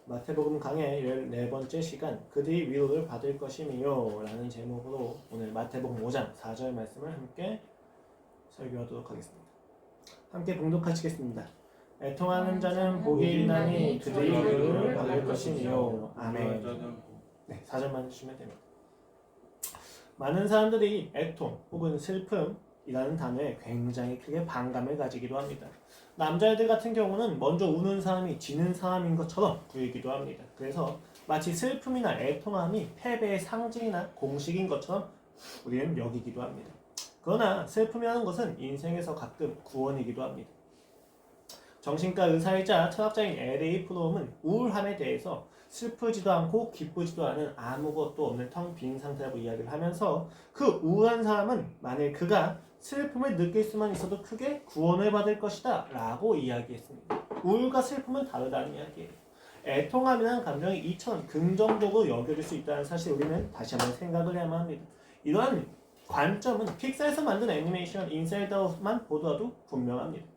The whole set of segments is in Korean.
마태복음 강의 14번째 시간 그들이 위로를 받을 것이며 라는 제목으로 오늘 마태복음 5장 4절 말씀을 함께 설교하도록 하겠습니다. 함께 봉독하시겠습니다. 애통하는 자는 복이 있나니 그들이 위로를 받을 것이며 아멘. 네, 4절만 해주시면 됩니다. 많은 사람들이 애통 혹은 슬픔이라는 단어에 굉장히 크게 반감을 가지기도 합니다. 남자애들 같은 경우는 먼저 우는 사람이 지는 사람인 것처럼 보이기도 합니다. 그래서 마치 슬픔이나 애통함이 패배의 상징이나 공식인 것처럼 우리는 여기기도 합니다. 그러나 슬픔이라는 것은 인생에서 가끔 구원이기도 합니다. 정신과 의사이자 철학자인 L.A. 프롬은 우울함에 대해서 슬프지도 않고 기쁘지도 않은 아무것도 없는 텅 빈 상태라고 이야기를 하면서 그 우울한 사람은 만일 그가 슬픔을 느낄 수만 있어도 크게 구원을 받을 것이다 라고 이야기했습니다. 우울과 슬픔은 다르다는 이야기예요. 애통함이라는 감정이 이처럼 긍정적으로 여겨질 수 있다는 사실을 우리는 다시 한번 생각을 해야만 합니다. 이러한 관점은 픽사에서 만든 애니메이션 인사이드 아웃만 보더라도 분명합니다.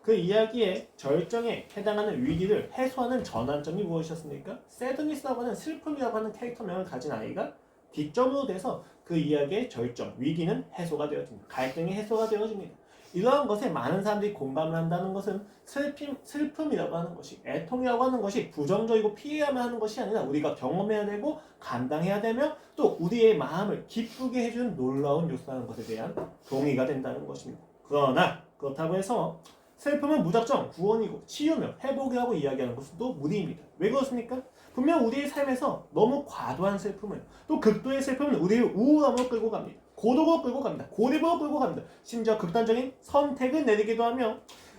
그 이야기의 절정에 해당하는 위기를 해소하는 전환점이 무엇이었습니까? 새드니스라고 하는 슬픔이라고 하는 캐릭터명을 가진 아이가 뒷점으로 돼서 그 이야기의 절정, 위기는 해소가 되어집니다. 갈등이 해소가 되어집니다. 이러한 것에 많은 사람들이 공감을 한다는 것은 슬픔이라고 하는 것이, 애통이라고 하는 것이 부정적이고 피해야만 하는 것이 아니라 우리가 경험해야 되고 감당해야 되며 또 우리의 마음을 기쁘게 해주는 놀라운 요소라는 것에 대한 동의가 된다는 것입니다. 그러나 그렇다고 해서 슬픔은 무작정 구원이고 치유며 회복이라고 이야기하는 것은 또 무리입니다. 왜 그렇습니까? 분명 우리의 삶에서 너무 과도한 슬픔은 또 극도의 슬픔은 우리의 우울함으로 끌고 갑니다. 고독으로 끌고 갑니다. 고립으로 끌고 갑니다. 심지어 극단적인 선택을 내리기도 하며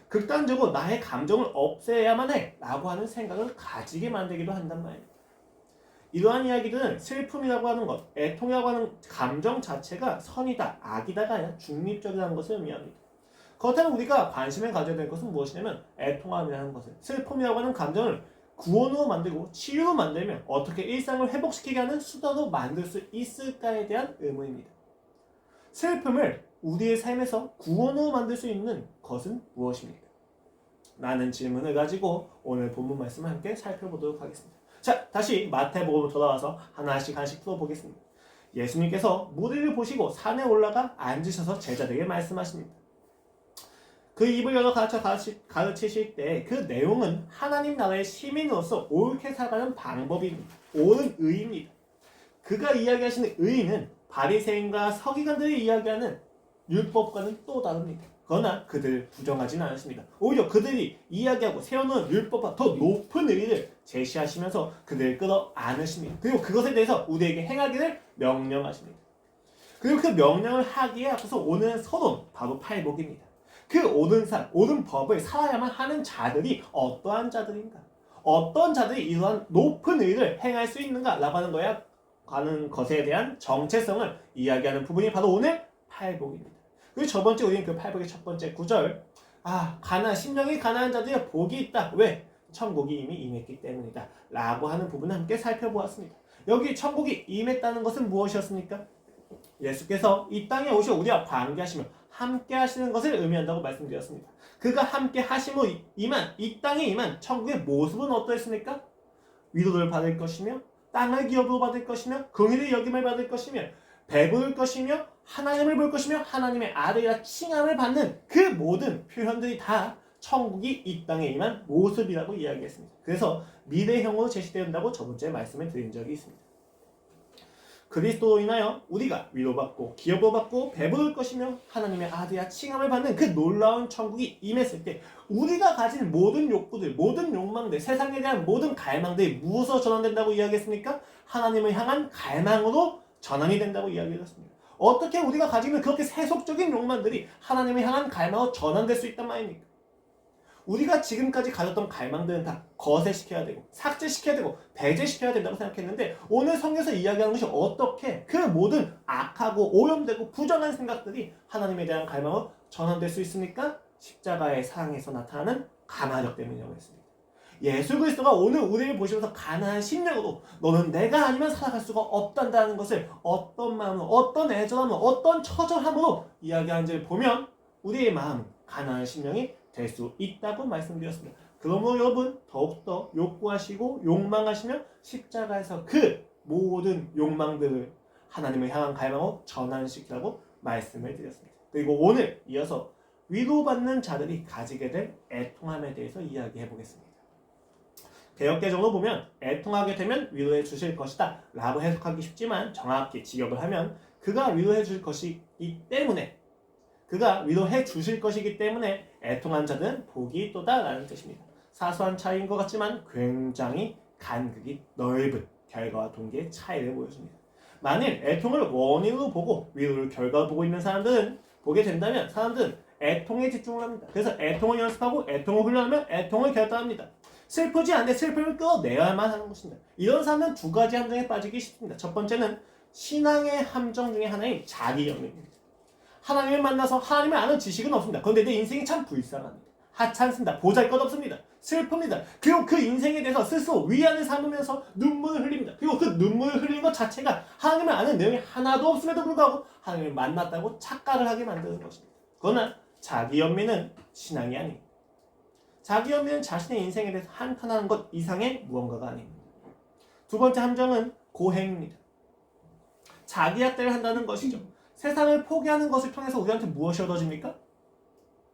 극단적으로 나의 감정을 없애야만 해 라고 하는 생각을 가지게 만들기도 한단 말입니다. 이러한 이야기들은 슬픔이라고 하는 것, 애통이라고 하는 감정 자체가 선이다, 악이다가 아니라 중립적이라는 것을 의미합니다. 그렇다면 우리가 관심을 가져야 될 것은 무엇이냐면 애통함이라는 것을, 슬픔이라고 하는 감정을 구원으로 만들고 치유로 만들면 어떻게 일상을 회복시키게 하는 수단으로 만들 수 있을까에 대한 의문입니다. 슬픔을 우리의 삶에서 구원으로 만들 수 있는 것은 무엇입니까? 라는 질문을 가지고 오늘 본문 말씀을 함께 살펴보도록 하겠습니다. 자, 다시 마태복음으로 돌아와서 하나씩 풀어보겠습니다. 예수님께서 무리를 보시고 산에 올라가 앉으셔서 제자들에게 말씀하십니다. 그 입을 열어 가르치실 때 그 내용은 하나님 나라의 시민으로서 옳게 살아가는 방법입니다. 옳은 의입니다. 그가 이야기하시는 의는 바리새인과 서기관들이 이야기하는 율법과는 또 다릅니다. 그러나 그들을 부정하지는 않습니다. 오히려 그들이 이야기하고 세워놓은 율법과 더 높은 의를 제시하시면서 그들을 끌어 안으십니다. 그리고 그것에 대해서 우리에게 행하기를 명령하십니다. 그리고 그 명령을 하기에 앞서서 오는 서론, 바로 팔복입니다. 그 옳은 법을 살아야만 하는 자들이 어떠한 자들인가? 어떤 자들이 이러한 높은 의를 행할 수 있는가? 라고 하는 것에 대한 정체성을 이야기하는 부분이 바로 오늘 팔복입니다. 그리고 저번째 우리는 그 팔복의 첫 번째 구절, 심령이 가난한 자들이 복이 있다. 왜? 천국이 이미 임했기 때문이다. 라고 하는 부분을 함께 살펴보았습니다. 여기 천국이 임했다는 것은 무엇이었습니까? 예수께서 이 땅에 오셔 우리와 관계하시며 함께 하시는 것을 의미한다고 말씀드렸습니다. 그가 함께 하심으로 이 땅에 임한 천국의 모습은 어떠했습니까? 위로를 받을 것이며 땅을 기업으로 받을 것이며 긍휼의 여김을 받을 것이며 배부를 것이며 하나님을 볼 것이며 하나님의 아들이라 칭함을 받는 그 모든 표현들이 다 천국이 이 땅에 임한 모습이라고 이야기했습니다. 그래서 미래형으로 제시된다고 저번주에 말씀을 드린 적이 있습니다. 그리스도로 인하여 우리가 위로받고 기업을 받고 배부를 것이며 하나님의 아들이라 칭함을 받는 그 놀라운 천국이 임했을 때 우리가 가진 모든 욕구들, 모든 욕망들, 세상에 대한 모든 갈망들이 무엇으로 전환된다고 이야기했습니까? 하나님을 향한 갈망으로 전환이 된다고 이야기했습니다. 어떻게 우리가 가지고 있는 그렇게 세속적인 욕망들이 하나님을 향한 갈망으로 전환될 수 있단 말입니까? 우리가 지금까지 가졌던 갈망들은 다 거세시켜야 되고 삭제시켜야 되고 배제시켜야 된다고 생각했는데 오늘 성경에서 이야기하는 것이 어떻게 그 모든 악하고 오염되고 부정한 생각들이 하나님에 대한 갈망으로 전환될 수 있습니까? 십자가의 사랑에서 나타나는 가마력 때문이라고 했습니다. 예수 그리스도가 오늘 우리를 보시면서 가난한 심령으로 너는 내가 아니면 살아갈 수가 없단다는 것을 어떤 마음으로, 어떤 애절함으로, 어떤 처절함으로 이야기하는지를 보면 우리의 마음은 가난한 심령이 될 수 있다고 말씀드렸습니다. 그러므로 여러분 더욱더 욕구하시고 욕망하시면 십자가에서 그 모든 욕망들을 하나님을 향한 갈망으로 전환시키라고 말씀을 드렸습니다. 그리고 오늘 이어서 위로받는 자들이 가지게 될 애통함에 대해서 이야기해 보겠습니다. 개역개정으로 보면 애통하게 되면 위로해 주실 것이다 라고 해석하기 쉽지만 정확히 직역을 하면 그가 위로해 주실 것이기 때문에 그가 위로해 주실 것이기 때문에 애통한 자들은 복이 있도다 라는 뜻입니다. 사소한 차이인 것 같지만 굉장히 간극이 넓은 결과와 동기의 차이를 보여줍니다. 만일 애통을 원인으로 보고 위로를 결과로 보고 있는 사람들은 보게 된다면 사람들은 애통에 집중을 합니다. 그래서 애통을 연습하고 애통을 훈련하면 애통을 결단합니다. 슬프지 않게 슬픔을 끌어내야만 하는 것입니다. 이런 사람은 두 가지 함정에 빠지기 쉽습니다. 첫 번째는 신앙의 함정 중에 하나인 자기연민입니다. 하나님을 만나서 하나님을 아는 지식은 없습니다. 그런데 내 인생이 참 불쌍합니다. 하찮습니다. 보잘것없습니다. 슬픕니다. 그리고 그 인생에 대해서 스스로 위안을 삼으면서 눈물을 흘립니다. 그리고 그 눈물을 흘리는 것 자체가 하나님을 아는 내용이 하나도 없음에도 불구하고 하나님을 만났다고 착각을 하게 만드는 것입니다. 그러나 자기연민은 신앙이 아닙니다. 자기연민은 자신의 인생에 대해서 한탄하는 것 이상의 무언가가 아닙니다. 두 번째 함정은 고행입니다. 자기학대를 한다는 것이죠. 세상을 포기하는 것을 통해서 우리한테 무엇이 얻어집니까?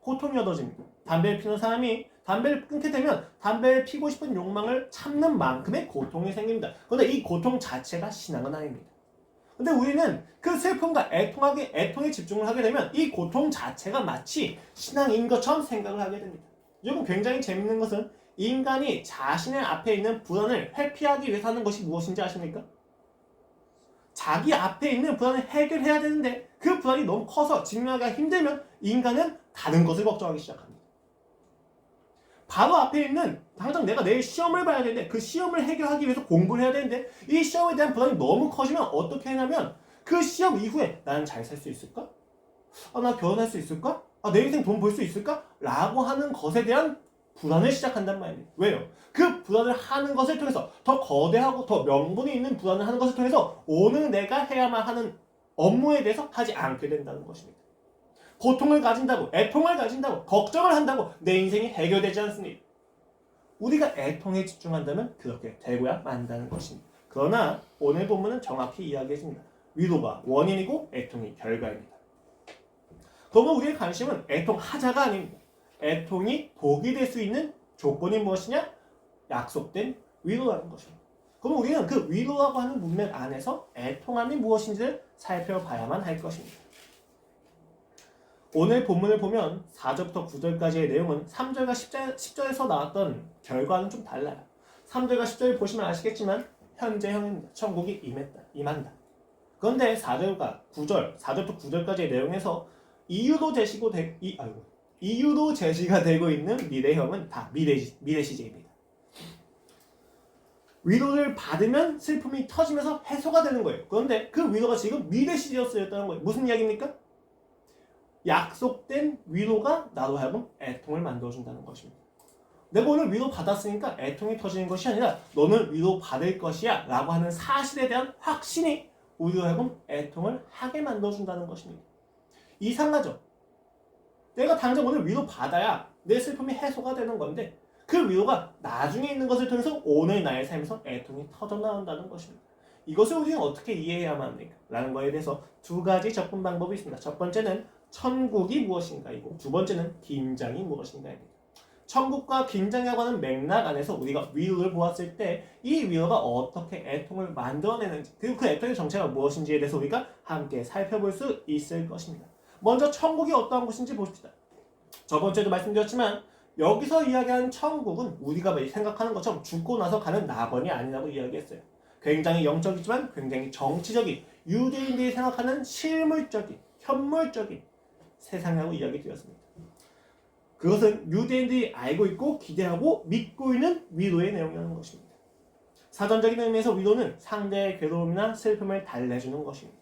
고통이 얻어집니다. 담배를 피우는 사람이 담배를 끊게 되면 담배를 피고 싶은 욕망을 참는 만큼의 고통이 생깁니다. 그런데 이 고통 자체가 신앙은 아닙니다. 근데 우리는 그 슬픔과 애통에 집중을 하게 되면 이 고통 자체가 마치 신앙인 것처럼 생각을 하게 됩니다. 여러분 굉장히 재밌는 것은 인간이 자신의 앞에 있는 불안을 회피하기 위해서 하는 것이 무엇인지 아십니까? 자기 앞에 있는 불안을 해결해야 되는데 그 불안이 너무 커서 직면하기가 힘들면 인간은 다른 것을 걱정하기 시작합니다. 바로 앞에 있는 당장 내가 내일 시험을 봐야 되는데 그 시험을 해결하기 위해서 공부를 해야 되는데 이 시험에 대한 불안이 너무 커지면 어떻게 하냐면 그 시험 이후에 나는 잘 살 수 있을까? 나 결혼할 수 있을까? 내 인생 돈 벌 수 있을까? 라고 하는 것에 대한 불안을 시작한단 말입니다. 왜요? 그 불안을 하는 것을 통해서 더 거대하고 더 명분이 있는 불안을 하는 것을 통해서 오늘 내가 해야만 하는 업무에 대해서 하지 않게 된다는 것입니다. 고통을 가진다고, 애통을 가진다고, 걱정을 한다고 내 인생이 해결되지 않습니다. 우리가 애통에 집중한다면 그렇게 되고야 만다는 것입니다. 그러나 오늘 본문은 정확히 이야기해줍니다. 위로가 원인이고 애통이 결과입니다. 그러면 우리의 관심은 애통하자가 아닙니다. 애통이 복이 될 수 있는 조건이 무엇이냐? 약속된 위로라는 것입니다. 그럼 우리는 그 위로라고 하는 문맥 안에서 애통함이 무엇인지를 살펴봐야만 할 것입니다. 오늘 본문을 보면 4절부터 9절까지의 내용은 3절과 10절에서 나왔던 결과는 좀 달라요. 3절과 10절을 보시면 아시겠지만 현재형입니다. 천국이 임한다. 그런데 4절부터 9절까지의 내용에서 이유도 제시가 되고 있는 미래형은 다 미래 시제입니다. 위로를 받으면 슬픔이 터지면서 해소가 되는 거예요. 그런데 그 위로가 지금 미래 시제로 쓰였다는 거예요. 무슨 이야기입니까? 약속된 위로가 나로 하여금 애통을 만들어준다는 것입니다. 내가 오늘 위로 받았으니까 애통이 터지는 것이 아니라 너는 위로 받을 것이야 라고 하는 사실에 대한 확신이 우리로 하여금 애통을 하게 만들어준다는 것입니다. 이상하죠? 내가 당장 오늘 위로 받아야 내 슬픔이 해소가 되는 건데 그 위로가 나중에 있는 것을 통해서 오늘 나의 삶에서 애통이 터져나온다는 것입니다. 이것을 우리는 어떻게 이해해야만 합니까? 라는 거에 대해서 두 가지 접근 방법이 있습니다. 첫 번째는 천국이 무엇인가이고 두 번째는 긴장이 무엇인가입니다. 천국과 긴장이라고 하는 맥락 안에서 우리가 위로를 보았을 때 이 위로가 어떻게 애통을 만들어내는지 그리고 그 애통의 정체가 무엇인지에 대해서 우리가 함께 살펴볼 수 있을 것입니다. 먼저 천국이 어떠한 곳인지 봅시다. 저번 주에도 말씀드렸지만 여기서 이야기하는 천국은 우리가 생각하는 것처럼 죽고 나서 가는 낙원이 아니라고 이야기했어요. 굉장히 영적이지만 굉장히 정치적인 유대인들이 생각하는 실물적인 현물적인 세상이라고 이야기 드렸습니다. 그것은 유대인들이 알고 있고 기대하고 믿고 있는 위로의 내용이라는 것입니다. 사전적인 의미에서 위로는 상대의 괴로움이나 슬픔을 달래주는 것입니다.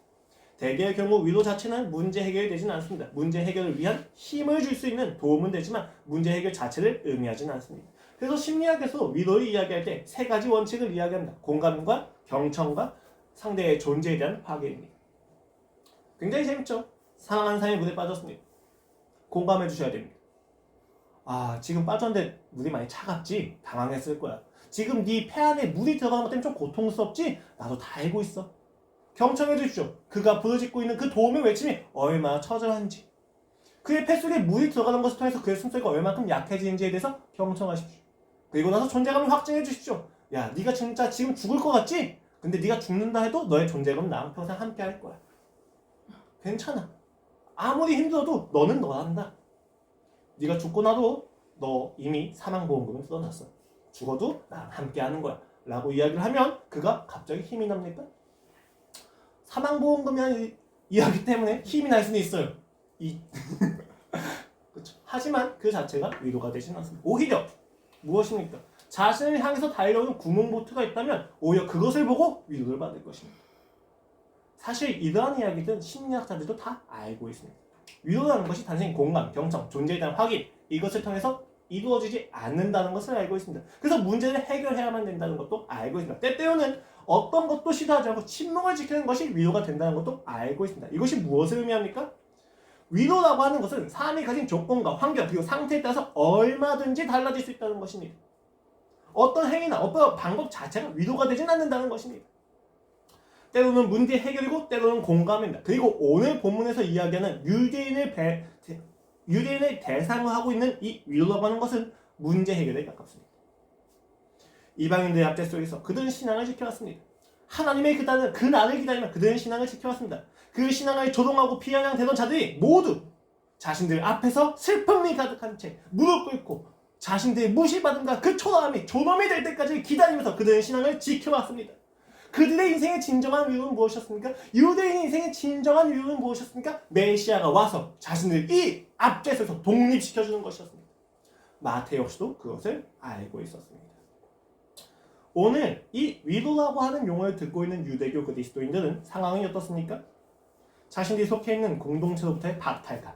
대개의 경우 위로 자체는 문제 해결이 되지는 않습니다. 문제 해결을 위한 힘을 줄 수 있는 도움은 되지만 문제 해결 자체를 의미하지는 않습니다. 그래서 심리학에서 위로를 이야기할 때 세 가지 원칙을 이야기합니다. 공감과 경청과 상대의 존재에 대한 파괴입니다. 굉장히 재밌죠? 사랑하는 사람이 물에 빠졌습니다. 공감해 주셔야 됩니다. 지금 빠졌는데 물이 많이 차갑지? 당황했을 거야. 지금 네 폐 안에 물이 들어가는 것 때문에 좀 고통스럽지? 나도 다 알고 있어. 경청해 주십시오. 그가 부르짖고 있는 그 도움의 외침이 얼마나 처절한지, 그의 폐속에 물이 들어가는 것을 통해서 그의 숨소리가 얼마큼 약해지는지에 대해서 경청하십시오. 그리고 나서 존재감을 확증해 주십시오. 야, 네가 진짜 지금 죽을 것 같지? 근데 네가 죽는다 해도 너의 존재감은 나랑 평생 함께 할 거야. 괜찮아. 아무리 힘들어도 너는 너란다. 네가 죽고 나도 너 이미 사망보험금을 뜯어놨어. 죽어도 나랑 함께 하는 거야. 라고 이야기를 하면 그가 갑자기 힘이 납니까? 사망보험금이라는 이야기 때문에 힘이 날 수는 있어요. 그렇죠. 하지만 그 자체가 위로가 되지는 않습니다. 오히려 무엇입니까? 자신을 향해서 달려오는 구멍보트가 있다면 오히려 그것을 보고 위로를 받을 것입니다. 사실 이러한 이야기들은 심리학자들도 다 알고 있습니다. 위로라는 것이 단순히 공감, 경청, 존재에 대한 확인, 이것을 통해서 이루어지지 않는다는 것을 알고 있습니다. 그래서 문제를 해결해야만 된다는 것도 알고 있습니다. 때때로는 어떤 것도 시도하지 않고 침묵을 지키는 것이 위로가 된다는 것도 알고 있습니다. 이것이 무엇을 의미합니까? 위로라고 하는 것은 사람이 가진 조건과 환경 그리고 상태에 따라서 얼마든지 달라질 수 있다는 것입니다. 어떤 행위나 어떤 방법 자체가 위로가 되진 않는다는 것입니다. 때로는 문제 해결이고 때로는 공감입니다. 그리고 오늘 본문에서 이야기하는 유대인을 대상으로 하고 있는 이 위로라고 하는 것은 문제 해결에 가깝습니다. 이방인들의 압제 속에서 그들은 신앙을 지켜왔습니다. 하나님의 그 날을 기다리며 그들은 신앙을 지켜왔습니다. 그 신앙을 조롱하고 비아냥대던 자들이 모두 자신들 앞에서 슬픔이 가득한 채 무릎 꿇고 자신들의 무시받음과 그 초라함이 존엄이 될 때까지 기다리면서 그들은 신앙을 지켜왔습니다. 그들의 인생의 진정한 위로는 무엇이었습니까? 유대인의 인생의 진정한 위로는 무엇이었습니까? 메시아가 와서 자신을 이 압제에서 독립시켜주는 것이었습니다. 마태 역시도 그것을 알고 있었습니다. 오늘 이 위로라고 하는 용어를 듣고 있는 유대교 그리스도인들은 상황이 어떻습니까? 자신들이 속해 있는 공동체로부터의 박탈감,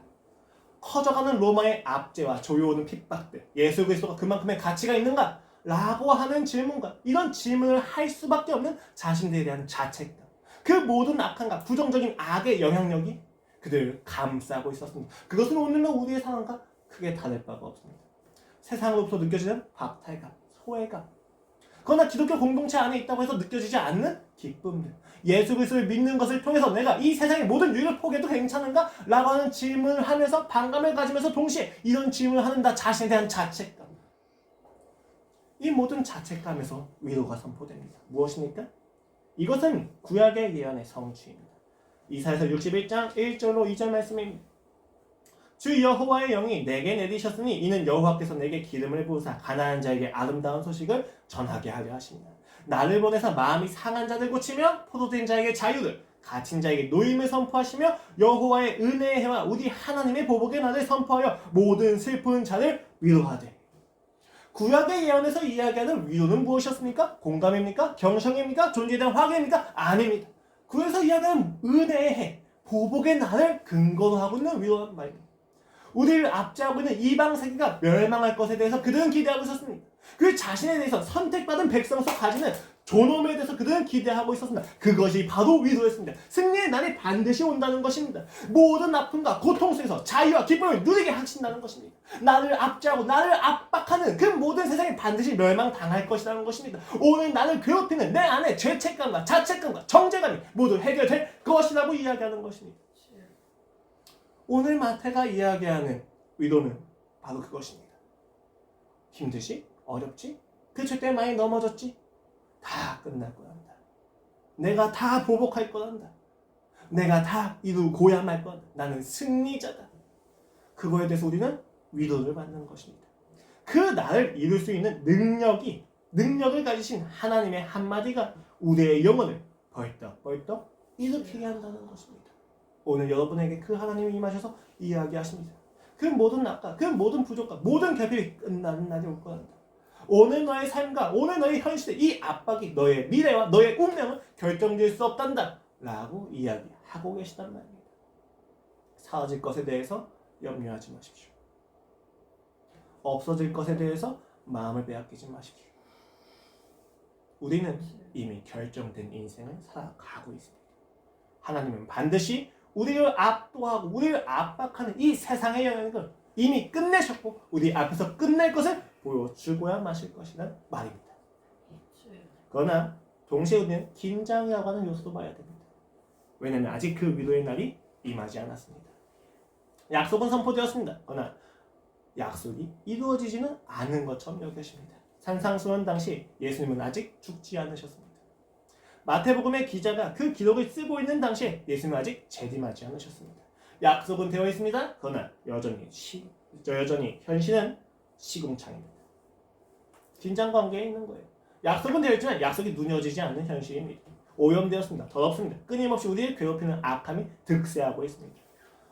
커져가는 로마의 압제와 조여오는 핍박들, 예수 그리스도가 그만큼의 가치가 있는가? 라고 하는 질문과 이런 질문을 할 수밖에 없는 자신들에 대한 자책감, 그 모든 악함과 부정적인 악의 영향력이 그들을 감싸고 있었습니다. 그것은 오늘날 우리의 상황과 크게 다를 바가 없습니다. 세상으로부터 느껴지는 박탈감, 소외감, 그러나 기독교 공동체 안에 있다고 해서 느껴지지 않는 기쁨들, 예수 그리스도를 믿는 것을 통해서 내가 이 세상의 모든 유익을 포기해도 괜찮은가? 라고 하는 질문을 하면서 반감을 가지면서 동시에 이런 질문을 하는 나 자신에 대한 자책감, 이 모든 자책감에서 위로가 선포됩니다. 무엇입니까? 이것은 구약의 예언의 성취입니다. 이사야서 61장 1절로 2절 말씀입니다. 주 여호와의 영이 내게 내리셨으니 이는 여호와께서 내게 기름을 부으사 가난한 자에게 아름다운 소식을 전하게 하려 하십니다. 나를 보내사 마음이 상한 자들 고치며 포도된 자에게 자유를, 갇힌 자에게 노임을 선포하시며 여호와의 은혜의 해와 우리 하나님의 보복의 날을 선포하여 모든 슬픈 자를 위로하되. 구약의 예언에서 이야기하는 위로는 무엇이었습니까? 공감입니까? 경청입니까? 존재에 대한 확인입니까? 아닙니다. 구약에서 이야기하는 은혜의 해, 보복의 날을 근거로 하고 있는 위로란 말입니다. 우리를 압제하고 있는 이방 세계가 멸망할 것에 대해서 그들은 기대하고 있었습니다. 그 자신에 대해서 선택받은 백성으로서 가지는 존엄에 대해서 그들은 기대하고 있었습니다. 그것이 바로 위로였습니다. 승리의 날이 반드시 온다는 것입니다. 모든 아픔과 고통 속에서 자유와 기쁨을 누리게 하신다는 것입니다. 나를 압제하고 나를 압박하는 그 모든 세상이 반드시 멸망당할 것이라는 것입니다. 오늘 나를 괴롭히는 내 안에 죄책감과 자책감과 정죄감이 모두 해결될 것이라고 이야기하는 것입니다. 오늘 마태가 이야기하는 위로는 바로 그것입니다. 힘드시? 어렵지? 그 죄 때문에 많이 넘어졌지? 다 끝날 거란다. 내가 다 보복할 거란다. 내가 다 이루고야 말 거란다. 나는 승리자다. 그거에 대해서 우리는 위로를 받는 것입니다. 그 나를 이룰 수 있는 능력을 가지신 하나님의 한마디가 우리의 영혼을 벌떡벌떡 일으키게 한다는 것입니다. 오늘 여러분에게 그 하나님이 임하셔서 이야기하십니다. 그 모든 낙과 그 모든 부족과 모든 결핍이 끝나는 날이 올 거란다. 오늘 너의 삶과 오늘 너의 현실에 이 압박이 너의 미래와 너의 운명을 결정질 수 없단다 라고 이야기하고 계시단 말입니다. 사라질 것에 대해서 염려하지 마십시오. 없어질 것에 대해서 마음을 빼앗기지 마십시오. 우리는 이미 결정된 인생을 살아가고 있습니다. 하나님은 반드시 우리를 압도하고 우리를 압박하는 이 세상의 영향력을 이미 끝내셨고 우리 앞에서 끝낼 것을 보여주고야 마실 것이란 말입니다. 그러나 동시에 우리는 긴장이라고 하는 요소도 봐야 됩니다. 왜냐하면 아직 그 위로의 날이 임하지 않았습니다. 약속은 선포되었습니다. 그러나 약속이 이루어지지는 않은 것처럼 여겨집니다. 산상수훈 당시 예수님은 아직 죽지 않으셨습니다. 마태복음의 기자가 그 기록을 쓰고 있는 당시에 예수님은 아직 재림하지 않으셨습니다. 약속은 되어 있습니다. 그러나 여전히 현실은 시궁창입니다. 긴장관계에 있는 거예요. 약속은 되어 있지만 약속이 누려지지 않는 현실입니다. 오염되었습니다. 더럽습니다. 끊임없이 우리를 괴롭히는 악함이 득세하고 있습니다.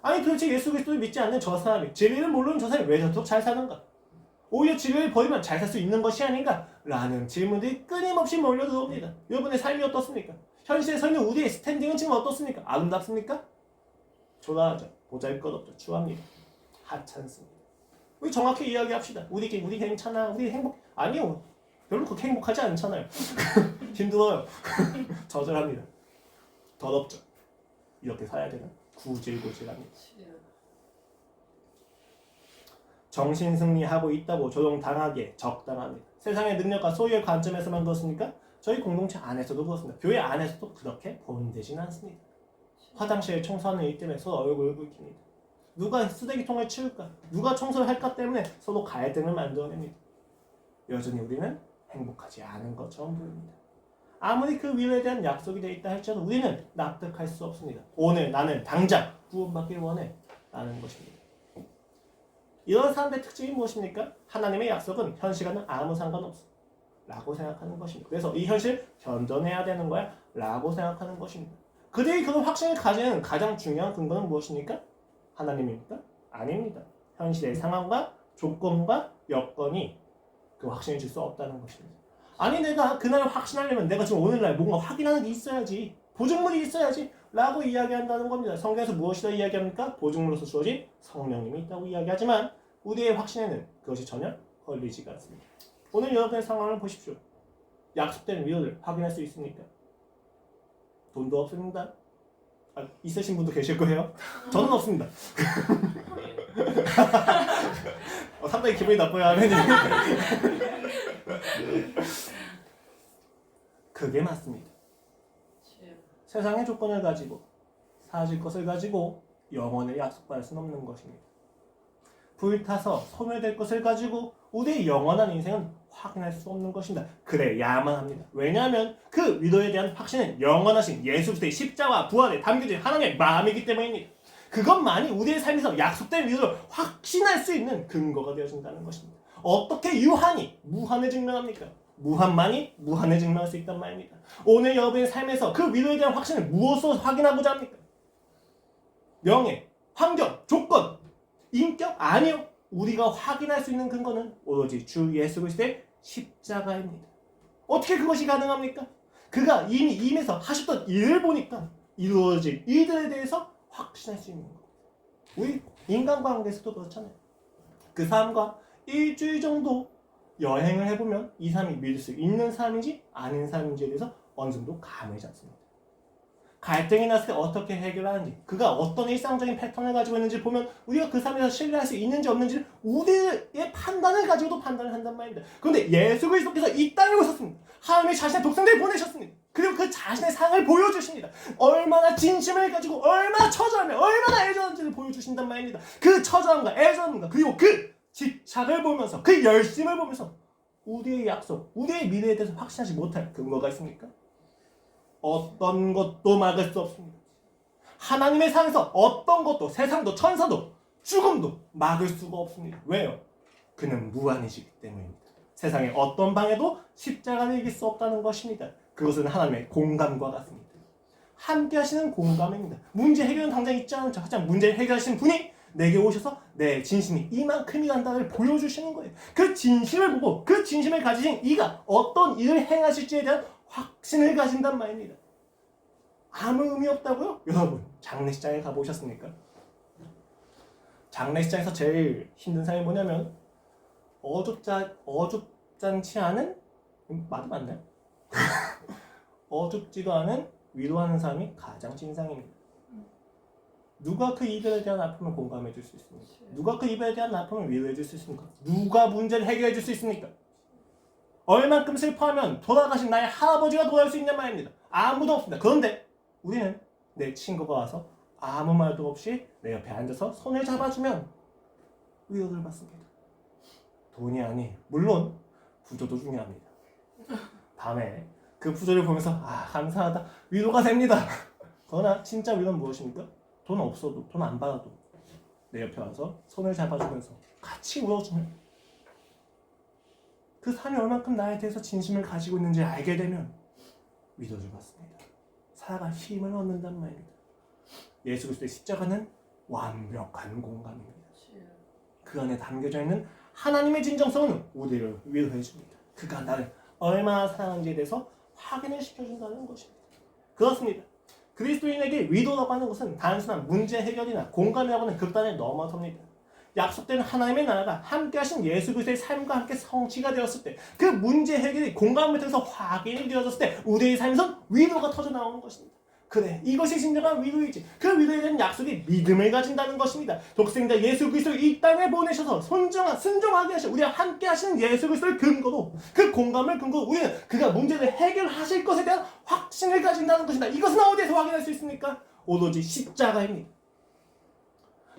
아니 도대체 예수 그리스도를 믿지 않는 저 사람이, 진리를 모르는 저 사람이 왜 저토록 잘 사는가? 오히려 진리를 버리면 잘 살 수 있는 것이 아닌가? 라는 질문들이 끊임없이 몰려들어옵니다. 여러분의 삶이 어떻습니까? 현실에 서 있는 우리의 스탠딩은 지금 어떻습니까? 아름답습니까? 초라하죠. 보잘것없죠. 추합니다. 하찮습니다. 우리 정확히 이야기합시다. 우리 괜찮아. 우리 행복. 아니요. 별로 그렇게 행복하지 않잖아요. 힘들어요. 저절합니다. 더럽죠. 이렇게 살아야 되나? 구질구질합니다. 정신승리하고 있다고 조롱당하기에 적당합니다. 세상의 능력과 소유의 관점에서만 그렇습니까? 저희 공동체 안에서도 그렇습니다. 교회 안에서도 그렇게 본되지는 않습니다. 화장실 청소하는 일 때문에 서로 얼굴을 붉힙니다. 누가 쓰레기통을 치울까? 누가 청소를 할까 때문에 서로 갈등을 만들어냅니다. 여전히 우리는 행복하지 않은 것처럼 보입니다. 아무리 그 위로에 대한 약속이 되어 있다 할지라도 우리는 납득할 수 없습니다. 오늘 나는 당장 구원받길 원해 라는 것입니다. 이런 사람들의 특징이 무엇입니까? 하나님의 약속은 현실과는 아무 상관없어 라고 생각하는 것입니다. 그래서 이 현실 견뎌내야 되는 거야 라고 생각하는 것입니다. 그들이 그런 확신을 가지는 가장 중요한 근거는 무엇입니까? 하나님입니까? 아닙니다. 현실의 상황과 조건과 여건이 그 확신을 줄 수 없다는 것입니다. 아니 내가 그날 확신하려면 내가 지금 오늘날 뭔가 확인하는 게 있어야지, 보증물이 있어야지 라고 이야기한다는 겁니다. 성경에서 무엇이라 이야기합니까? 보증물로서 주어진 성령님이 있다고 이야기하지만 우리의 확신에는 그것이 전혀 걸리지가 않습니다. 오늘 여러분의 상황을 보십시오. 약속된 위로를 확인할 수 있습니까? 돈도 없습니다. 있으신 분도 계실 거예요. 저는 없습니다. 상당히 기분이 나빠요. 하느님. 그게 맞습니다. 세상의 조건을 가지고 사라질 것을 가지고 영원을 약속받을 수는 없는 것입니다. 불타서 소멸될 것을 가지고 우리의 영원한 인생은 확인할 수 없는 것입니다. 그래야만 합니다. 왜냐하면 그 위로에 대한 확신은 영원하신 예수 그리스도의 십자가 부활에 담겨진 하나님의 마음이기 때문입니다. 그것만이 우리의 삶에서 약속된 위로를 확신할 수 있는 근거가 되어준다는 것입니다. 어떻게 유한이 무한을 증명합니까? 무한만이 무한을 증명할 수 있단 말입니다. 오늘 여러분의 삶에서 그 위로에 대한 확신을 무엇으로 확인하고자 합니까? 명예, 환경, 조건, 인격? 아니요. 우리가 확인할 수 있는 근거는 오로지 주 예수 그리스도의 십자가입니다. 어떻게 그것이 가능합니까? 그가 이미 임해서 하셨던 일을 보니까 이루어질 일들에 대해서 확신할 수 있는 겁니다. 우리 인간관계에서도 그렇잖아요. 그 사람과 일주일 정도 여행을 해보면 이 사람이 믿을 수 있는 사람인지 아닌 사람인지에 대해서 어느 정도 감을 잡습니다. 갈등이 났을 때 어떻게 해결하는지, 그가 어떤 일상적인 패턴을 가지고 있는지 보면 우리가 그 사람에 대해서 신뢰할 수 있는지 없는지를 우리의 판단을 가지고도 판단을 한단 말입니다. 그런데 예수 그리스도께서 이 땅에 오셨습니다. 하나님이 자신의 독생자를 보내셨습니다. 그리고 그 자신의 상을 보여주십니다. 얼마나 진심을 가지고 얼마나 처절하며 얼마나 애절한지를 보여주신단 말입니다. 그 처절함과 애절함과 그리고 그 집착을 보면서 그 열심을 보면서 우리의 약속, 우리의 미래에 대해서 확신하지 못할 근거가 있습니까? 어떤 것도 막을 수 없습니다. 하나님의 상에서 어떤 것도, 세상도 천사도 죽음도 막을 수가 없습니다. 왜요? 그는 무한이시기 때문입니다. 세상의 어떤 방에도 십자가를 이길 수 없다는 것입니다. 그것은 하나님의 공감과 같습니다. 함께 하시는 공감입니다. 문제 해결은 당장 있지 않죠. 하지만 문제를 해결하시는 분이 내게 오셔서 내 진심이 이만큼이란다를 보여주시는 거예요. 그 진심을 보고 그 진심을 가지신 이가 어떤 일을 행하실지에 대한 확신을 가진단 말입니다. 아무 의미 없다고요? 여러분, 장례식장에 가보셨습니까? 장례식장에서 제일 힘든 사람이 뭐냐면 어줍잖지 않은? 말이 맞나요? 어줍지도 않은 위로하는 사람이 가장 진상입니다. 누가 그 이별에 대한 아픔을 공감해 줄 수 있습니까? 누가 그 이별에 대한 아픔을 위로해 줄 수 있습니까? 누가 문제를 해결해 줄 수 있습니까? 얼만큼 슬퍼하면 돌아가신 나의 할아버지가 돌아올 수 있냔 말입니다. 아무도 없습니다. 그런데 우리는 내 친구가 와서 아무 말도 없이 내 옆에 앉아서 손을 잡아주면 위로를 받습니다. 돈이 아니, 물론 부조도 중요합니다. 밤에 그 부조를 보면서 감사하다, 위로가 됩니다. 그러나 진짜 위로는 무엇입니까? 돈 없어도, 돈 안 받아도 내 옆에 와서 손을 잡아주면서 같이 울어주면, 그 사람이 얼만큼 나에 대해서 진심을 가지고 있는지 알게 되면 위로를 받습니다. 살아갈 힘을 얻는단 말입니다. 예수 그리스도의 십자가는 완벽한 공감입니다. 그 안에 담겨져 있는 하나님의 진정성은 우리를 위로해 줍니다. 그가 나를 얼마나 사랑하는지에 대해서 확인을 시켜준다는 것입니다. 그렇습니다. 그리스도인에게 위로라고 하는 것은 단순한 문제 해결이나 공감이라고 하는 극단에 넘어섭니다. 약속된 하나님의 나라가 함께 하신 예수 그리스도의 삶과 함께 성취가 되었을 때, 그 문제 해결이 공감을 통해서 확인이 되어졌을 때 우리의 삶에서 위로가 터져 나오는 것입니다. 그래, 이것이 진정한 위로이지. 그 위로에 대한 약속이 믿음을 가진다는 것입니다. 독생자 예수 그리스도를 이 땅에 보내셔서 순종하게 하셔 우리와 함께 하시는 예수 그리스도를 근거로, 그 공감을 근거로 우리는 그가 문제를 해결하실 것에 대한 확신을 가진다는 것이다. 이것은 어디에서 확인할 수 있습니까? 오로지 십자가입니다.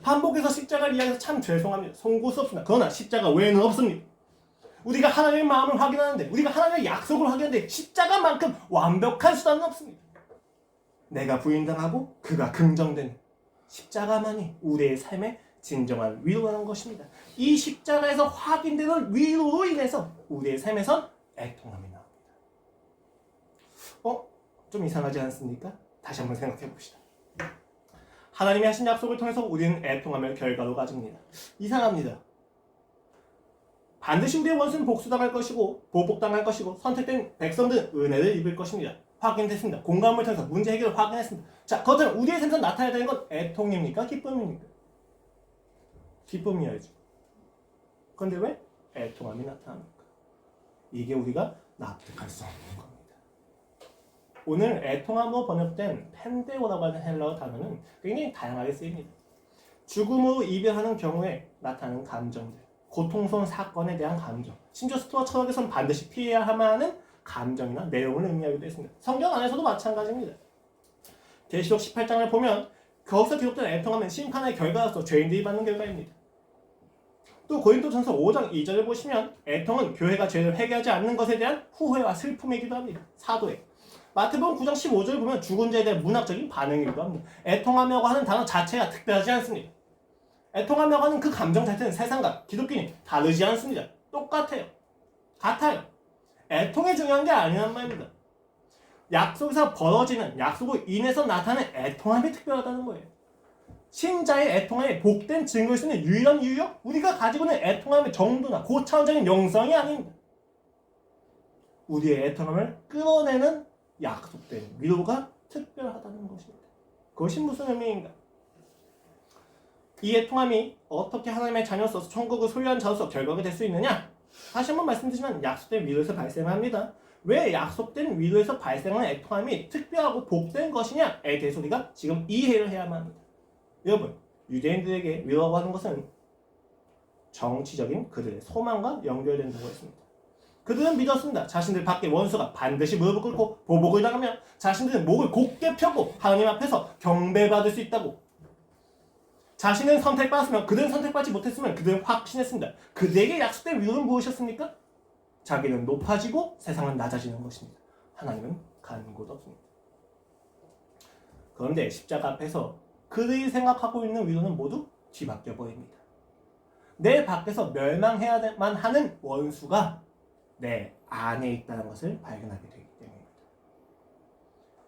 반복해서 십자가를 이야기해서 참 죄송합니다. 송구할 수 없습니다. 그러나 십자가 외에는 없습니다. 우리가 하나님의 마음을 확인하는데, 우리가 하나님의 약속을 확인하는데 십자가만큼 완벽한 수단은 없습니다. 내가 부인당하고 그가 긍정되는 십자가만이 우리의 삶의 진정한 위로라는 것입니다. 이 십자가에서 확인되는 위로로 인해서 우리의 삶에선 애통함이 나옵니다. 좀 이상하지 않습니까? 다시 한번 생각해 봅시다. 하나님이 하신 약속을 통해서 우리는 애통함을 결과로 가집니다. 이상합니다. 반드시 우리의 원수는 복수당할 것이고 보복당할 것이고 선택된 백성들은 은혜를 입을 것입니다. 확인됐습니다. 공감을 통해서 문제 해결을 확인했습니다. 자, 그렇다면 우리의 삶에서 나타나야 되는 건 애통입니까? 기쁨입니까? 기쁨이어야죠. 그런데 왜 애통함이 나타납니까? 이게 우리가 납득할 수 없는 겁니다. 오늘 애통함으로 번역된 펜데오라고 하는 헬라어 단어는 굉장히 다양하게 쓰입니다. 죽음으로 이별하는 경우에 나타나는 감정들, 고통스러운 사건에 대한 감정, 심지어 스토아 철학에서는 반드시 피해야만 하는 감정이나 내용을 의미하기도 했습니다. 성경 안에서도 마찬가지입니다. 계시록 18장을 보면 거기서 기록된 애통함은 심판의 결과로서 죄인들이 받는 결과입니다. 또 고린도전서 5장 2절을 보시면 애통은 교회가 죄를 회개하지 않는 것에 대한 후회와 슬픔이기도 합니다. 사도에. 마태복음 9장 15절을 보면 죽은 자에 대한 문학적인 반응이기도 합니다. 애통하려고 하는 단어 자체가 특별하지 않습니다. 애통하려고 하는 그 감정 자체는 세상과 기독교인이 다르지 않습니다. 똑같아요. 같아요. 애통이 중요한 게 아니란 말입니다. 약속에서 벌어지는, 약속으로 인해서 나타나는 애통함이 특별하다는 거예요. 신자의 애통함에 복된 증거일 수 있는 유일한 이유요? 우리가 가지고 있는 애통함의 정도나 고차원적인 영성이 아닙니다. 우리의 애통함을 끌어내는 약속된 위로가 특별하다는 것입니다. 그것이 무슨 의미인가? 이 애통함이 어떻게 하나님의 자녀로서 천국을 소유한 자로서 결과가 될 수 있느냐? 다시 한번 말씀드리지만 약속된 위로에서 발생합니다. 왜 약속된 위로에서 발생하는 애통함이 특별하고 복된 것이냐에 대해서 우리가 지금 이해를 해야만 합니다. 여러분, 유대인들에게 위로라고 하는 것은 정치적인 그들의 소망과 연결된다고 했습니다. 그들은 믿었습니다. 자신들 밖에 원수가 반드시 무릎을 꿇고 보복을 당하면 자신들은 목을 곧게 펴고 하나님 앞에서 경배받을 수 있다고. 자신은 선택받았으면 그들은 선택받지 못했으면 그들은 확신했습니다. 그들에게 약속된 위로는 무엇이었습니까? 자기는 높아지고 세상은 낮아지는 것입니다. 하나님은 가는 곳 없습니다. 그런데 십자가 앞에서 그들이 생각하고 있는 위로는 모두 뒤바뀌어 버립니다. 내 밖에서 멸망해야만 하는 원수가 내 안에 있다는 것을 발견하게 되기 때문입니다.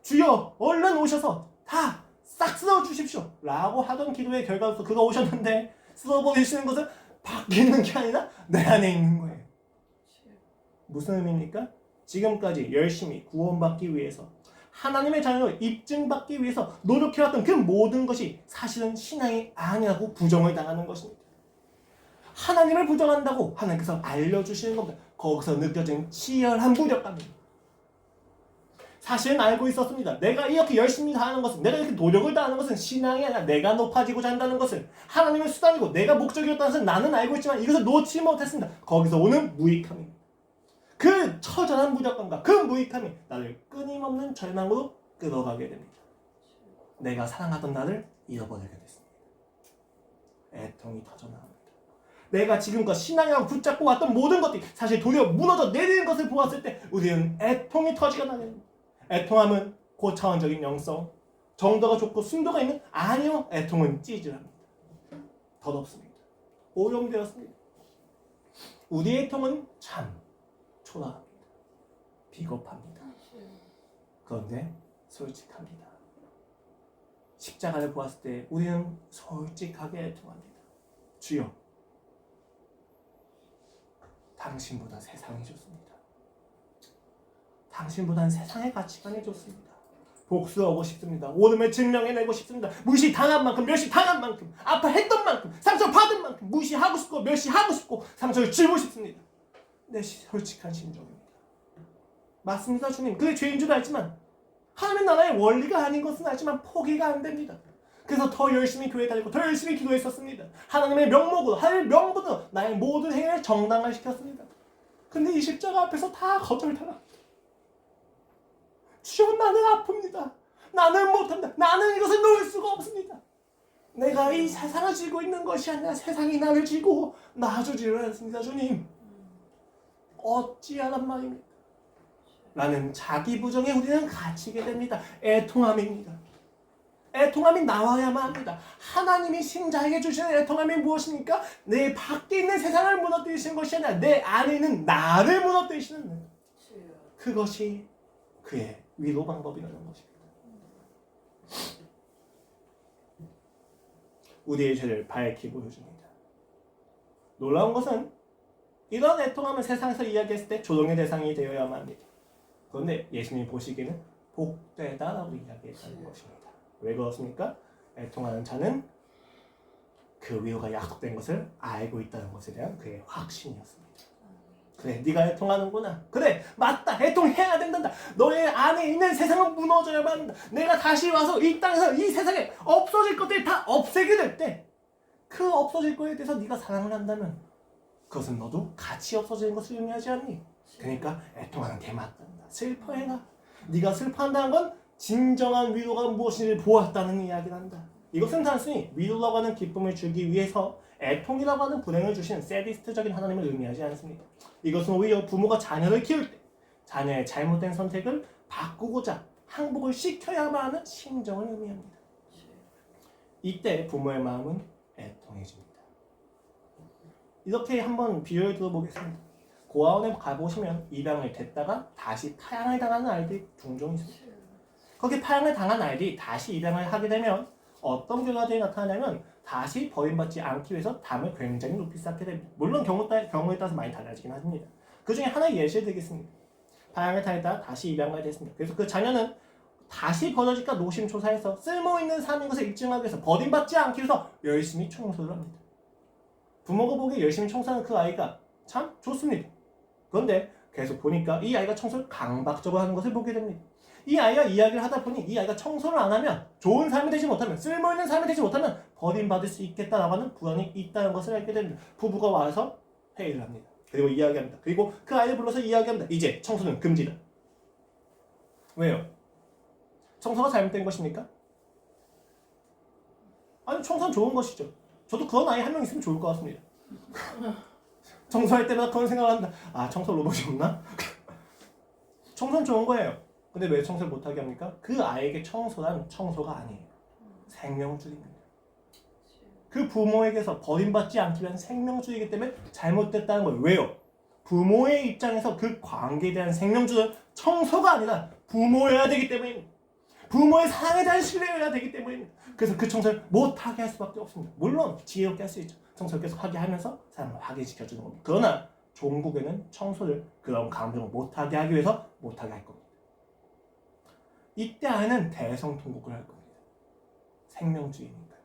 주여 얼른 오셔서 다 싹 쓸어주십시오 라고 하던 기도의 결과로서 그가 오셨는데 쓸어버리시는 것은 밖에 있는 게 아니라 내 안에 있는 거예요. 무슨 의미입니까? 지금까지 열심히 구원받기 위해서 하나님의 자녀로 입증받기 위해서 노력해왔던 그 모든 것이 사실은 신앙이 아니라고 부정을 당하는 것입니다. 하나님을 부정한다고 하나님께서 알려주시는 겁니다. 거기서 느껴지는 치열한 무력감입니다. 사실은 알고 있었습니다. 내가 이렇게 열심히 다하는 것은, 내가 이렇게 노력을 다하는 것은 신앙이 아니라 내가 높아지고자 한다는 것을, 하나님의 수단이고 내가 목적이었다는 것을 나는 알고 있지만 이것을 놓지 못했습니다. 거기서 오는 무익함입니다. 그 처절한 무력감과 그 무익함이 나를 끊임없는 절망으로 끌어가게 됩니다. 내가 사랑하던 나를 잃어버리게 됐습니다. 애통이 터져나옵니다. 내가 지금껏 신앙이랑 붙잡고 왔던 모든 것들이 사실 도리어 무너져 내리는 것을 보았을 때 우리는 애통이 터지게 나갑니다. 애통함은 고차원적인 영성, 정도가 좋고 순도가 있는? 아니요. 애통은 찌질합니다. 더럽습니다. 오염되었습니다. 우리의 애통은 참 초라합니다. 비겁합니다. 그런데 솔직합니다. 십자가를 보았을 때 우리는 솔직하게 애통합니다. 주여, 당신보다 세상이 좋습니다. 당신보다는 세상의 가치관이 좋습니다. 복수하고 싶습니다. 오름을 증명해내고 싶습니다. 무시당한 만큼, 멸시당한 만큼, 아파했던 만큼, 상처받은 만큼 무시하고 싶고 멸시하고 싶고 상처를 주고 싶습니다. 내 솔직한 심정입니다. 맞습니다, 주님. 그게 죄인 줄 알지만 하나님 나라의 원리가 아닌 것은 알지만 포기가 안 됩니다. 그래서 더 열심히 교회에 다니고 더 열심히 기도했었습니다. 하나님의 명목으로, 하나님의 명분으로 나의 모든 행위를 정당화시켰습니다. 근데 이 십자가 앞에서 다 거절당합니다. 주여, 나는 아픕니다. 나는 못한다. 나는 이것을 놓을 수가 없습니다. 내가 이 세상을 쥐고 있는 것이 아니라 세상이 나를 쥐고 놔주지를 않습니다. 주님, 어찌하란 말입니까? 라는 자기 부정에 우리는 갇히게 됩니다. 애통함입니다. 애통함이 나와야만 합니다. 하나님이 신자에게 주시는 애통함이 무엇입니까? 내 밖에 있는 세상을 무너뜨리시는 것이 아니라 내 안에 있는 나를 무너뜨리시는, 그것이 그의 위로 방법이라는 것입니다. 우리의 죄를 밝히 보여줍니다. 놀라운 것은 이런 애통함을 세상에서 이야기했을 때 조롱의 대상이 되어야만 합니다. 그런데 예수님이 보시기에는 복되다라고 이야기했다는 것입니다. 왜 그렇습니까? 애통하는 자는 그 위로가 약속된 것을 알고 있다는 것에 대한 그의 확신이었습니다. 그래, 네가 애통하는구나. 그래, 맞다. 애통해야 된단다. 너의 안에 있는 세상은 무너져야만 한다. 내가 다시 와서 이 땅에서 이 세상에 없어질 것들이 다 없애게 될 때 그 없어질 거에 대해서 네가 사랑을 한다면 그것은 너도 같이 없어지는 것을 의미하지 않니? 그러니까 애통하는 게 맞단다. 슬퍼해라. 네가 슬퍼한다는 건 진정한 위로가 무엇인지를 보았다는 이야기를 한다. 이것은 단순히 위로라고 하는 기쁨을 주기 위해서 애통이라고 하는 불행을 주시는 세디스트적인 하나님을 의미하지 않습니다. 이것은 오히려 부모가 자녀를 키울 때 자녀의 잘못된 선택을 바꾸고자 항복을 시켜야만 하는 심정을 의미합니다. 이때 부모의 마음은 애통해집니다. 이렇게 한번 비유를 들어보겠습니다. 고아원에 가보시면 입양을 됐다가 다시 파양을 당하는 아이들이 종종 있습니다. 거기 파양을 당한 아이들이 다시 입양을 하게 되면 어떤 결과들이 나타나냐면 다시 버림받지 않기 위해서 담을 굉장히 높이 쌓게 됩니다. 물론 경우에 따라서 많이 달라지긴 합니다. 그 중에 하나의 예시를 드리겠습니다. 파양을 당했다가 다시 입양을 됐습니다. 그래서 그 자녀는 다시 버려질까 노심초사해서 쓸모있는 삶인 것을 입증하기 위해서 버림받지 않기 위해서 열심히 청소를 합니다. 부모가 보기에 열심히 청소하는 그 아이가 참 좋습니다. 그런데 계속 보니까 이 아이가 청소를 강박적으로 하는 것을 보게 됩니다. 이 아이가 이야기를 하다 보니 이 아이가 청소를 안 하면 좋은 삶이 되지 못하면 쓸모있는 삶이 되지 못하면 버림받을 수 있겠다라고 하는 불안이 있다는 것을 알게 됩니다. 부부가 와서 회의를 합니다. 그리고 이야기합니다. 그리고 그 아이를 불러서 이야기합니다. 이제 청소는 금지다. 왜요? 청소가 잘못된 것입니까? 아니, 청소는 좋은 것이죠. 저도 그런 아이 한 명 있으면 좋을 것 같습니다. 청소할 때마다 그런 생각을 한다. 아, 청소 로봇이 없나? 청소는 좋은 거예요. 근데 왜 청소를 못하게 합니까? 그 아이에게 청소란 청소가 아니에요. 생명줄입니다. 그 부모에게서 버림받지 않기 위한 생명줄이기 때문에 잘못됐다는 거예요. 왜요? 부모의 입장에서 그 관계에 대한 생명줄은 청소가 아니라 부모여야 되기 때문입니다. 부모의 사랑에 대한 신뢰여야 되기 때문입니다. 그래서 그 청소를 못하게 할 수밖에 없습니다. 물론 지혜롭게 할 수 있죠. 청소를 계속 하게 하면서 사랑을 확인시켜주는 겁니다. 그러나 종국에는 청소를 그런 감정을 못하게 하기 위해서 못하게 할 겁니다. 이때 아이는 대성통곡을 할 겁니다. 생명주의니까.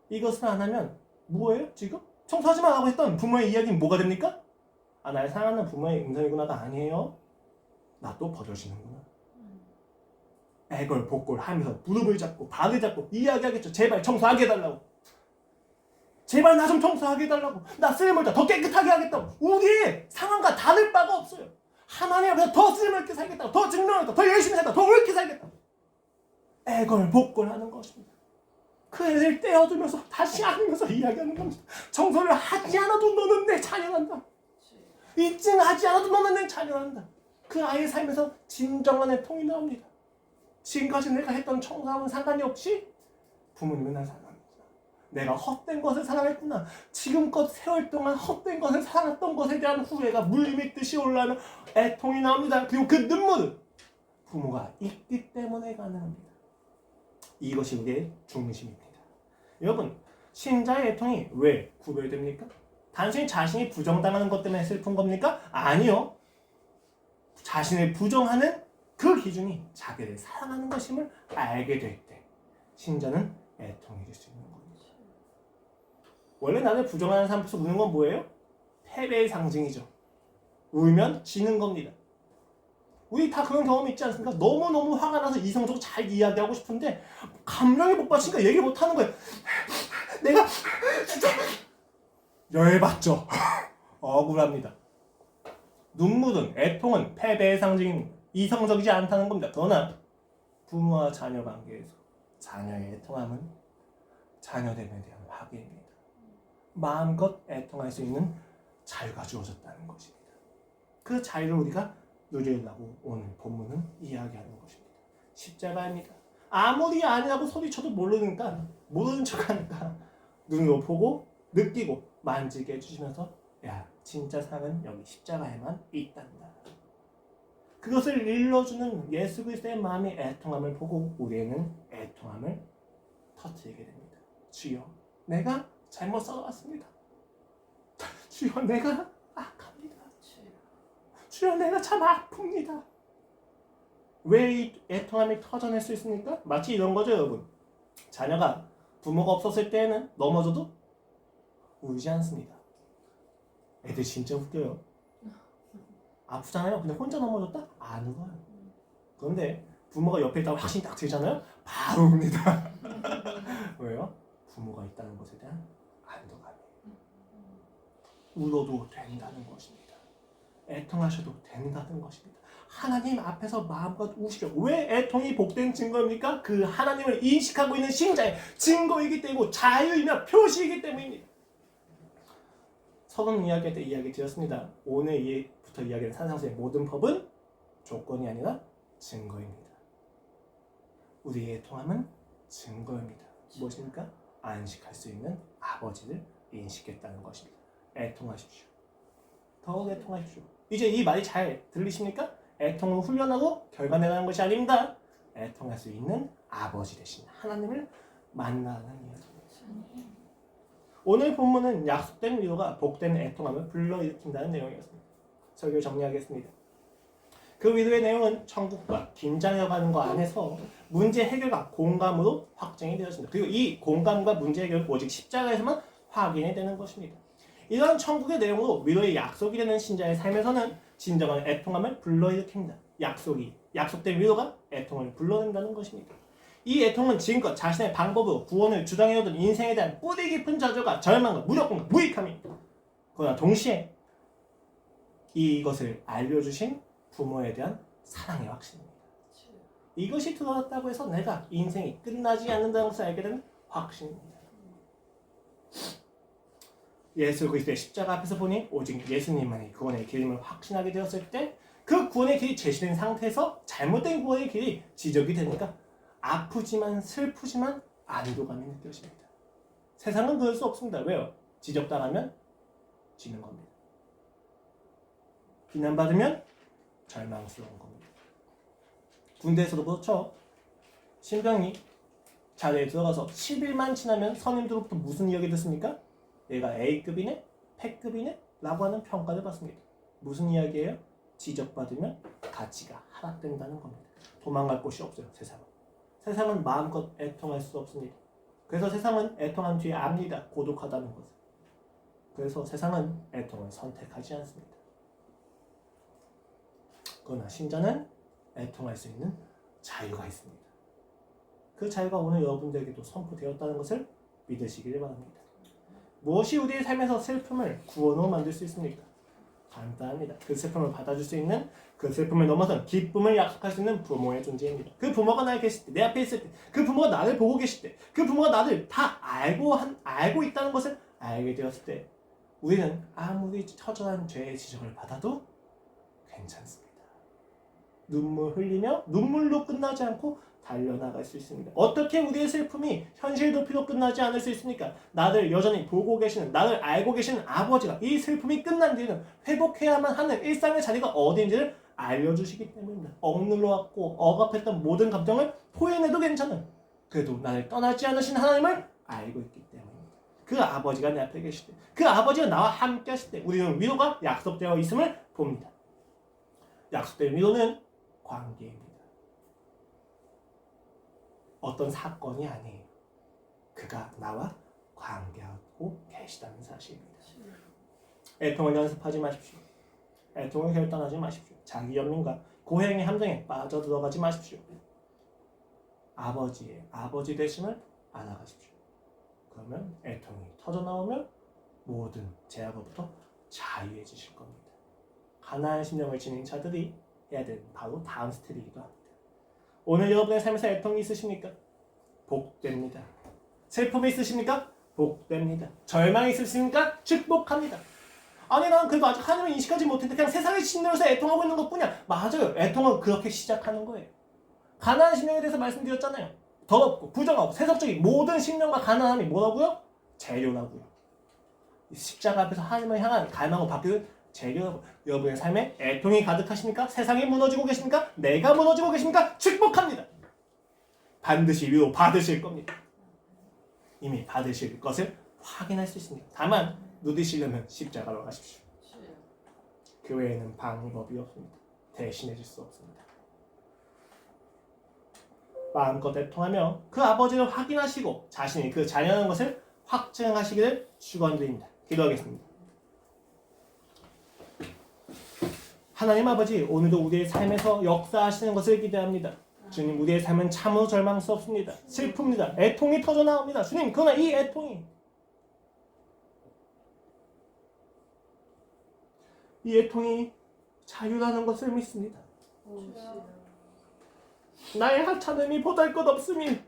이것을 안 하면 뭐예요? 지금? 청소하지 말라고 했던 부모의 이야기는 뭐가 됩니까? 아, 날 사랑하는 부모의 음성이구나가 아니에요. 나 또 버려지는구나. 애걸복걸 하면서 무릎을 잡고 발을 잡고 이야기하겠죠. 제발 청소하게 해달라고. 제발 나 좀 청소하게 해달라고. 나 쓸모있다. 더 깨끗하게 하겠다고. 우리의 상황과 다를 바가 없어요. 하나님 앞에서 더 쓸모있게 살겠다고. 더 증명하겠다고. 더 열심히 살겠다고. 더 옳게 살겠다고. 애걸복걸 하는 것입니다. 그 애를 떼어두면서 다시 안으면서 이야기하는 겁니다. 청소를 하지 않아도 너는 내 자녀란다. 입증하지 않아도 너는 내 자녀란다. 그 아이의 삶에서 진정한 애통이 나옵니다. 지금까지 내가 했던 청소하고는 상관이 없이 부모님은 날 사랑합니다. 내가 헛된 것을 사랑했구나. 지금껏 세월 동안 헛된 것을 살았던 것에 대한 후회가 물밀듯이 올라오면 애통이 나옵니다. 그리고 그 눈물은 부모가 있기 때문에 가능합니다. 이것이 우리의 중심입니다. 여러분, 신자의 애통이 왜 구별됩니까? 단순히 자신이 부정당하는 것 때문에 슬픈 겁니까? 아니요. 자신을 부정하는 그 기준이 자기를 사랑하는 것임을 알게 될 때 신자는 애통이 될 수 있는 겁니다. 원래 나를 부정하는 사람 앞에서 우는 건 뭐예요? 패배의 상징이죠. 울면 지는 겁니다. 우리 다 그런 경험이 있지 않습니까? 너무너무 화가 나서 이성적으로 잘 이야기하고 싶은데 감정이 복받치니까 얘기 못하는 거예요. 내가 진짜 열받죠. 억울합니다. 눈물은, 애통은 패배의 상징입니다. 이성적이지 않다는 겁니다. 그러나 부모와 자녀 관계에서 자녀의 애통함은 자녀됨에 대한 확인입니다. 마음껏 애통할 수 있는 자유가 주어졌다는 것입니다. 그 자유를 우리가 누리려고 오늘 본문은 이야기하는 것입니다. 십자가입니다. 아무리 아니라고 소리쳐도 모르는 척하니까 눈으로 보고 느끼고 만지게 해주시면서 야, 진짜 사랑은 여기 십자가에만 있단다. 그것을 일러주는 예수 그리스도의 마음의 애통함을 보고 우리는 애통함을 터뜨리게 됩니다. 주여, 내가 잘못 살아왔습니다. 주여, 내가 악합니다. 주여, 내가 참 아픕니다. 왜 이 애통함이 터져낼 수 있습니까? 마치 이런 거죠, 여러분. 자녀가 부모가 없었을 때에는 넘어져도 울지 않습니다. 애들 진짜 웃겨요. 아프잖아요. 근데 혼자 넘어졌다? 안 울어요. 그런데 부모가 옆에 있다고 확신이 딱 들잖아요? 바로 웁니다. 왜요? 부모가 있다는 것에 대한 안도감이에요. 울어도 된다는 것입니다. 애통하셔도 된다는 것입니다. 하나님 앞에서 마음껏 우시죠. 왜 애통이 복된 증거입니까? 그 하나님을 인식하고 있는 신자의 증거이기 때문이고 자유이며 표시이기 때문입니다. 서론 이야기할 때 이야기 드렸습니다. 오늘부터 이야기하는 산상수의 모든 법은 조건이 아니라 증거입니다. 우리의 애통함은 증거입니다. 무엇입니까? 안식할 수 있는 아버지를 인식했다는 것입니다. 애통하십시오. 더욱 애통하십시오. 이제 이 말이 잘 들리십니까? 애통을 훈련하고 결과내라는 것이 아닙니다. 애통할 수 있는 아버지 되신 하나님을 만나는 이야기입니다. 오늘 본문은 약속된 위로가 복된 애통함을 불러일으킨다는 내용이었습니다. 설교 정리하겠습니다. 그 위로의 내용은 천국과 긴장이라고 하는 것 안에서 문제 해결과 공감으로 확정이 되었습니다. 그리고 이 공감과 문제 해결은 오직 십자가에서만 확인이 되는 것입니다. 이러한 천국의 내용으로 위로의 약속이 되는 신자의 삶에서는 진정한 애통함을 불러일으킵니다. 약속된 위로가 애통을 불러낸다는 것입니다. 이 애통은 지금껏 자신의 방법으로 구원을 주장해오던 인생에 대한 뿌리 깊은 좌절과 절망과 무력감과 무익함입니다. 그러나 동시에 이것을 알려주신 부모에 대한 사랑의 확신입니다. 이것이 들어왔다고 해서 내가 인생이 끝나지 않는다는 것을 알게 되는 확신입니다. 예수 그리스도의 십자가 앞에서 보니 오직 예수님만이 구원의 길임을 확신하게 되었을 때 그 구원의 길이 제시된 상태에서 잘못된 구원의 길이 지적이 되니까 아프지만 슬프지만 안도감이 느껴집니다. 세상은 그럴 수 없습니다. 왜요? 지적당하면 지는 겁니다. 비난받으면 절망스러운 겁니다. 군대에서도 그렇죠. 신병이 자리에 들어가서 10일만 지나면 선임들로부터 무슨 이야기 듣습니까? 얘가 A급이네? 패급이네? 라고 하는 평가를 받습니다. 무슨 이야기예요? 지적받으면 가치가 하락된다는 겁니다. 도망갈 곳이 없어요. 세상은 마음껏 애통할 수 없습니다. 그래서 세상은 애통한 뒤에 압니다. 고독하다는 것을. 그래서 세상은 애통을 선택하지 않습니다. 그러나 신자는 애통할 수 있는 자유가 있습니다. 그 자유가 오늘 여러분들에게도 선포되었다는 것을 믿으시길 바랍니다. 무엇이 우리의 삶에서 슬픔을 구원으로 만들 수 있습니까? 간단합니다. 그 슬픔을 받아줄 수 있는, 그 슬픔을 넘어선 기쁨을 약속할 수 있는 부모의 존재입니다. 그 부모가 나에 계실 때, 내 앞에 있을 때, 그 부모가 나를 보고 계실 때, 그 부모가 나를 다 알고 있다는 것을 알게 되었을 때 우리는 아무리 처절한 죄의 지적을 받아도 괜찮습니다. 눈물 흘리며 눈물로 끝나지 않고 달려나갈 수 있습니다. 어떻게 우리의 슬픔이 현실 도피로 끝나지 않을 수 있습니까? 나를 여전히 보고 계시는, 나를 알고 계시는 아버지가 이 슬픔이 끝난 뒤에는 회복해야만 하는 일상의 자리가 어디인지를 알려주시기 때문입니다. 억눌러왔고 억압했던 모든 감정을 토해내도 괜찮은, 그래도 나를 떠나지 않으신 하나님을 알고 있기 때문입니다. 그 아버지가 내 앞에 계실 때, 그 아버지가 나와 함께 하실 때 우리는 위로가 약속되어 있음을 봅니다. 약속된 위로는 관계입니다. 어떤 사건이 아니에요. 그가 나와 관계하고 계시다는 사실입니다. 애통을 연습하지 마십시오. 애통을 결단하지 마십시오. 자기 연민과 고행의 함정에 빠져들어가지 마십시오. 아버지의 아버지 되심을 알아가십시오. 그러면 애통이 터져나오면 모든 제약으로부터 자유해지실 겁니다. 가나안 심령을 지닌 자들이 해야 되는 바로 다음 스텝이기도 합니다. 오늘 여러분의 삶에서 애통이 있으십니까? 복됩니다. 슬픔이 있으십니까? 복됩니다. 절망이 있으십니까? 축복합니다. 아니 난 그래도 아직 하나님을 인식하지 못했는데 그냥 세상의 신뢰로서 애통하고 있는 것뿐이야. 맞아요. 애통은 그렇게 시작하는 거예요. 가나안 심령에 대해서 말씀드렸잖아요. 더럽고 부정하고 세속적인 모든 심령과 가나안이 뭐라고요? 재료라고요. 십자가 앞에서 하나님을 향한 갈망으로 바뀌는 재료라고. 여러분의 삶에 애통이 가득하십니까? 세상이 무너지고 계십니까? 내가 무너지고 계십니까? 축복합니다. 반드시 위로 받으실 겁니다. 이미 받으실 것을 확인할 수 있습니다. 다만 누리시려면 십자가로 가십시오. 그 외에는 방법이 없습니다. 대신해 줄 수 없습니다. 마음껏 애통하며 그 아버지를 확인하시고 자신이 그 자녀라는 것을 확증하시기를 축원드립니다. 기도하겠습니다. 하나님 아버지, 오늘도 우리의 삶에서 역사하시는 것을 기대합니다. 주님, 우리의 삶은 참으로 절망스럽습니다. 슬픕니다. 애통이 터져나옵니다. 주님, 그러나 이 애통이 자유라는 것을 믿습니다. 나의 하찮음이 보잘것없음이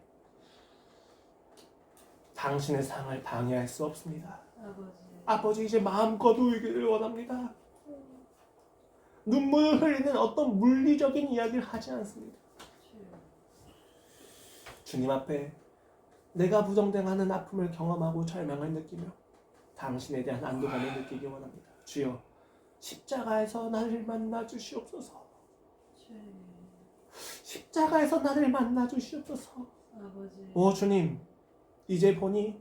당신의 상을 방해할 수 없습니다. 아버지, 이제 마음껏 울기를 원합니다. 눈물을 흘리는 어떤 물리적인 이야기를 하지 않습니다. 주님 앞에 내가 부정당하는 아픔을 경험하고 절망을 느끼며 당신에 대한 안도감을 느끼기 원합니다. 주여, 십자가에서 나를 만나 주시옵소서. 십자가에서 나를 만나 주시옵소서. 오 주님, 이제 보니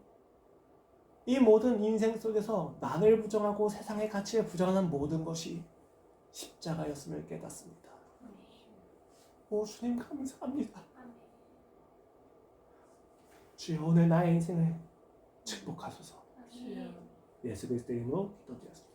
이 모든 인생 속에서 나를 부정하고 세상의 가치를 부정하는 모든 것이 십자가였음을 깨닫습니다. 오 주님, 감사합니다. 주여, 오늘 나의 인생을 축복하소서. 예수 그리스도의 이름으로 기도드렸습니다.